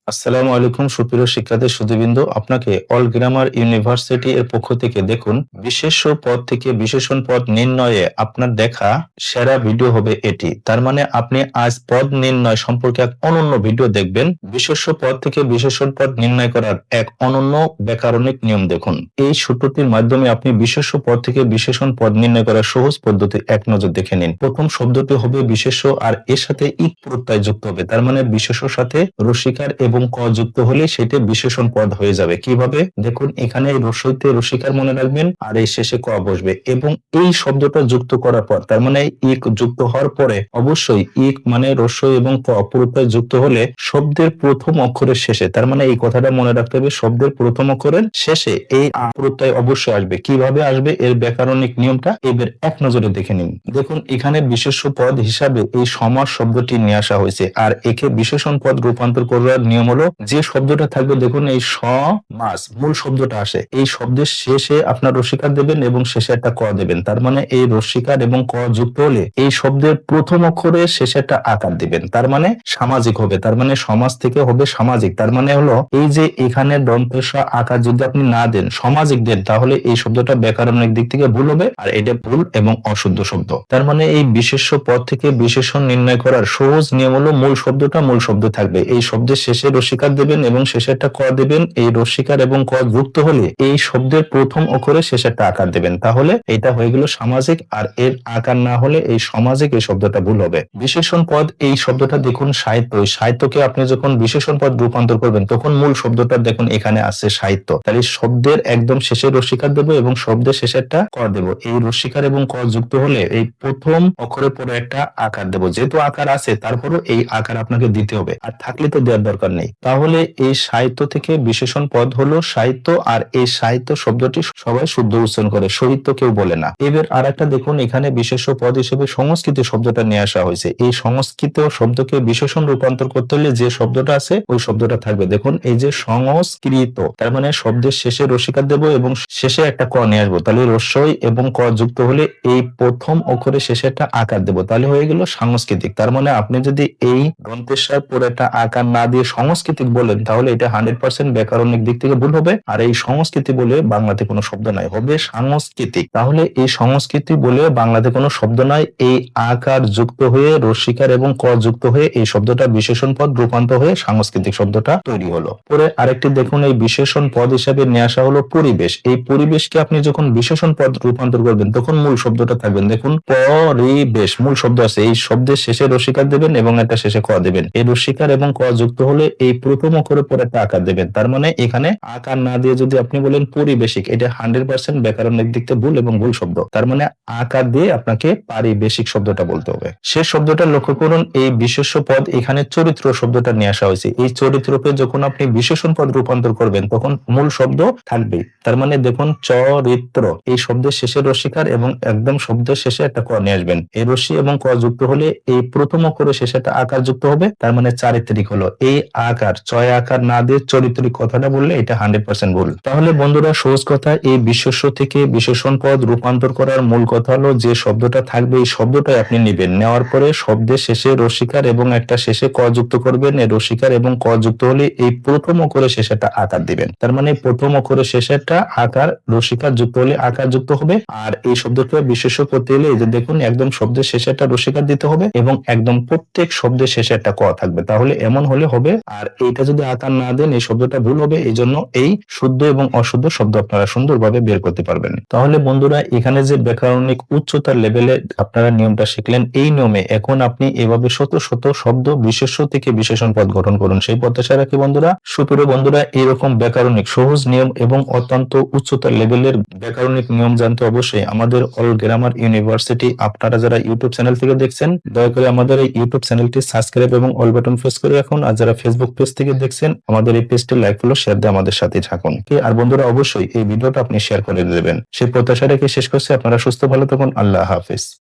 আসসালামু আলাইকুম সুপ্রিয় শিক্ষার্থী সুধীবৃন্দ, আপনাকে অল গ্রামার ইউনিভার্সিটি এর পক্ষ থেকে দেখুন বিশেষ্য পদ থেকে বিশেষণ পদ নির্ণয়ে আপনার দেখা সেরা ভিডিও হবে এটি। তার মানে আপনি আজ পদ নির্ণয় সম্পর্কে এক অনন্য ভিডিও দেখবেন। বিশেষ্য পদ থেকে বিশেষণ পদ নির্ণয় করার এক অনন্য ব্যাকরণিক নিয়ম দেখুন। এই সূত্রটির মাধ্যমে আপনি বিশেষ্য পদ থেকে বিশেষণ পদ নির্ণয় করার সহজ পদ্ধতি এক নজর দেখে নিন। প্রথম শব্দটি হবে বিশেষ্য আর এর সাথে ইক প্রত্যয় যুক্ত হবে। তার মানে বিশেষ্যর সাথে রসিকার এবং ক যুক্ত হলে সেটা বিশেষণ পদ হয়ে যাবে। কিভাবে দেখুন, এখানে রসইতে রসিকার মনে রাখবেন আর এই শেষে ক বসবে এবং এই শব্দটা যুক্ত করার পর তার মানে ইক যুক্ত হওয়ার পরে অবশ্যই ইক মানে রসই এবং ক প্রত্যয় যুক্ত হলে শব্দের প্রথম অক্ষরের শেষে, তার মানে এই কথাটা মনে রাখতে হবে, শব্দের প্রথম অক্ষরের শেষে এই প্রত্যয় অবশ্যই আসবে। কিভাবে আসবে এর ব্যাকরণিক নিয়মটা এবার এক নজরে দেখে নিন। দেখুন, এখানে বিশেষ্য পদ হিসাবে এই সমাস শব্দটি নিয়ে আসা হয়েছে আর একে বিশেষণ পদ রূপান্তর করার নিয়ম হলো যে শব্দটা থাকবে, দেখুন এই সমাস মূল শব্দটা আসে, এই শব্দের শেষে আপনার রসিকার দেবেন এবং শেষে একটা ক দেবেন। তার মানে এই রসিকার এবং ক যুক্ত হলে এই শব্দের প্রথম অক্ষরে শেষে একটা আকার দিবেন, তার মানে সামাজিক হবে। তার মানে সমাজ থেকে হবে সামাজিক। তার মানে হলো এই যে এখানে দন্তেশ আকার যদি আপনি না দেন, সামাজিক দেন, তাহলে এই শব্দটা ব্যাকরণিক দিক থেকে ভুল হবে আর এটা ভুল এবং অশুদ্ধ শব্দ। তার মানে এই বিশেষ্য পদ থেকে বিশেষণ নির্ণয় করার সহজ নিয়ম হলো মূল শব্দটা মূল শব্দ থাকবে, এই শব্দের শেষে রসিকার দেবেন এবং শেষে একটা ক দেবেন। এই রসিকার এবং ক যুক্ত হলে এই শব্দের প্রথম অক্ষরে শেষে একটা আকার দেবেন, তাহলে এটা হয়ে গেল সামাজিক। আর এর আকার না হলে এই সামাজিক এই শব্দটা ভুল হবে। বিশেষণ পদ এই শব্দটা দেখুন সাহিত্য, সাহিত্যকে আপনি যখন বিশেষণ পদ রূপান্তর করবেন তখন মূল শব্দটা দেখুন এখানে আছে সাহিত্য, তাহলে শব্দের একদম শেষে রসিকার দেবো এবং শব্দের শেষে একটা ক দেবো। এই রসিকার এবং ক যুক্ত হলে এই প্রথম অক্ষরের পরে একটা আকার দেবো, যেহেতু আকার আছে তারপরও এই আকার আপনাকে দিতে হবে, আর থাকলে তো দেওয়ার দরকার নেই। তাহলে এই সাহিত্য থেকে বিশেষণ পদ হলো সাহিত্য, আর এই সাহিত্য শব্দটি সবাই শুদ্ধ উচ্চারণ করে, সাহিত্য কেউ বলে না। এবার আর একটা দেখুন, এখানে বিশেষ্য পদ হিসেবে সংস্কৃত শব্দটা নিয়ে আসা হয়েছে। এই সংস্কৃত শব্দকে বিশেষণ রূপান্তর করতে হলে যে শব্দটা আছে ওই শব্দটা থাকবে। দেখুন এই যে সংস্কৃত, তার মানে শব্দের শেষে রসিকার দেব এবং শেষে একটা ক নিয়ে আসবো, তাহলে রস্যই এবং ক যুক্ত হলে এই প্রথম অক্ষরে শেষে একটা আকার দেব, তাহলে হয়ে গেল সাংস্কৃতিক। তার মানে আপনি যদি এই দন্তেশ্বর পরে একটা আকার না দিয়ে সংস্কৃতিক বলেন তাহলে এটা 100% ব্যাকরণিক দিক থেকে ভুল হবে। আর এই সংস্কৃতি বলে বাংলাতে কোনো শব্দ নাই, হবে সাংস্কৃতিক। তাহলে এই সংস্কৃতি বলে বাংলাতে কোনো শব্দ নাই, এই আকার যুক্ত হয়ে রসিকার এবং ক যুক্ত হয়ে এই শব্দটা বিশেষণ পদ রূপান্তর হয়ে সাংস্কৃতিক শব্দটা তৈরি হলো। পরে আরেকটি দেখুন, এই বিশেষণ পদ হিসাবে নিয়ে আসা হলো পরিবেশ। এই পরিবেশকে আপনি যখন বিশেষণ পদ রূপান্তর করবেন তখন মূল শব্দটা থাকবেন, দেখুন পরিবেশ মূল শব্দ আছে, এই শব্দের শেষে রসিকার দেবেন এবং একটা শেষে ক দেবেন। এই রসিকার এবং ক যুক্ত হলে এই প্রথম অক্ষরের পরে একটা আকার দেবেন, তার মানে এখানে আকার না দিয়ে যদি আপনি বলেন পরিবেশিক, এটা 100% ব্যাকরণিক দিক থেকে ভুল এবং ভুল শব্দ। তার মানে আকার দিয়ে আপনাকে পারিবেশিক শব্দটা বলতে হবে। শেষ শব্দটা লক্ষ্য করুন, এই বিশেষ্য পদ এখানে চরিত্র শব্দটা নিয়ে আসা হয়েছে। এই চরিত্রকে যখন আপনি বিশেষণ পদ রূপান্তর করবেন তখন মূল শব্দ থাকবে, তার মানে দেখুন চরিত্র, এই শব্দের শেষে রসিকার এবং একদম শব্দের শেষে একটা ক নিয়ে আসবেন। এই রসি এবং ক যুক্ত হলে এই প্রথম অক্ষরে শেষে একটা আকার যুক্ত হবে, তার মানে চারিত্রিক হলো। এই আকার চয় আকার না দিয়ে চরিত্রিক কথাটা বললে এটা 100% ভুল। তাহলে বন্ধুরা সহজ কথা, এই বিশেষ্য থেকে বিশেষণ পদ রূপান্তর করার মূল কথা হলো যে শব্দটা থাকবে এই শব্দটাই আপনি নেবেন, নেওয়ার পরে শব্দের শেষে রসিকার এবং একটা শেষে ক যুক্ত করবেন। এই রসিকার এবং ক যুক্ত হলে এই প্রথম অক্ষরে শেষে একটা আকার দিবেন, তার মানে প্রথম অক্ষরে শেষে একটা আকার, রসিকার যুক্ত হলে আকার যুক্ত হবে। আর এই শব্দটা বিশেষ্য করতে হলে এই যে দেখুন একদম শব্দের শেষে একটা রসিকার দিতে হবে এবং একদম প্রত্যেক শব্দের শেষে একটা ক থাকবে, তাহলে এমন হলে হবে। আর এইটা যদি আকার না দেন এই শব্দটা ভুল হবে, এই জন্য এই শুদ্ধ এবং অশুদ্ধ শব্দ আপনারা সুন্দরভাবে বের করতে পারবেন। তাহলে বন্ধুরা এখানে যে ব্যাকরণিক উচ্চতার লেভেলে আপনারা নিয়মটা শিখলেন, এই নিয়মে এখন আপনি এভাবে শত শত শব্দ বিশেষ্য থেকে বিশেষণ পদ গঠন করুন, সেই প্রত্যাশা রাখি বন্ধুরা। সুতরাং বন্ধুরা এরকম ব্যাকরণিক সহজ নিয়ম এবং অত্যন্ত উচ্চতার লেভেলের ব্যাকরণিক নিয়ম জানতে অবশ্যই আমাদের অল গ্রামার ইউনিভার্সিটি, আপনারা যারা ইউটিউব চ্যানেল থেকে দেখছেন দয়া করে আমাদের এই ইউটিউব চ্যানেলটি সাবস্ক্রাইব এবং অল বাটন প্রেস করে রাখুন। আর যারা ফেসবুক পেজ থেকে দেখছেন আমাদের এই পেজটি লাইক ফলো শেয়ার দিয়ে আমাদের সাথে থাকুন। আর বন্ধুরা অবশ্যই এই ভিডিওটা আপনি শেয়ার করে দেবেন, সেই প্রত্যাশা রেখে শেষ করছি। আপনারা সুস্থ ভালো থাকুন। আল্লাহ হাফেজ।